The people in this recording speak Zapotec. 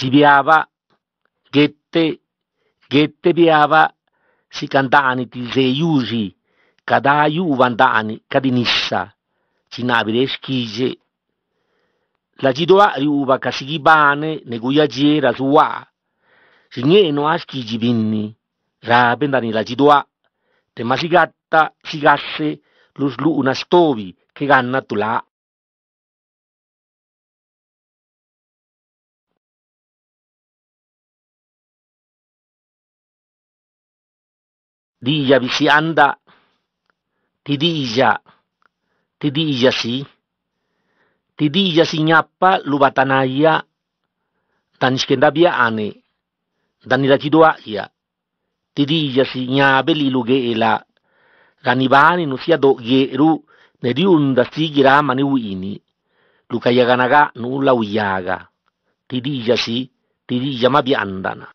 si biava, gette biava, si cantani ti zeiusi, cadaiu vandani, cadinissa, si nabire schige, la gidoa riuva casigibane, neguiagiera sua, si nieno a schigi vinni, rabendani la gidoa, te masigatta si gasse, lo slu una stovi, che ganna tu là. Dia visi anda, ti dia si nyapa lubatanaya, dan skendabia ane, dan ila jidoa ya, ti dia si nyabe lilugeela, ganibani nusia do geru, ne diunda sigira mani wini, lukayaganaga nulla uyaga, ti dia mabiandana.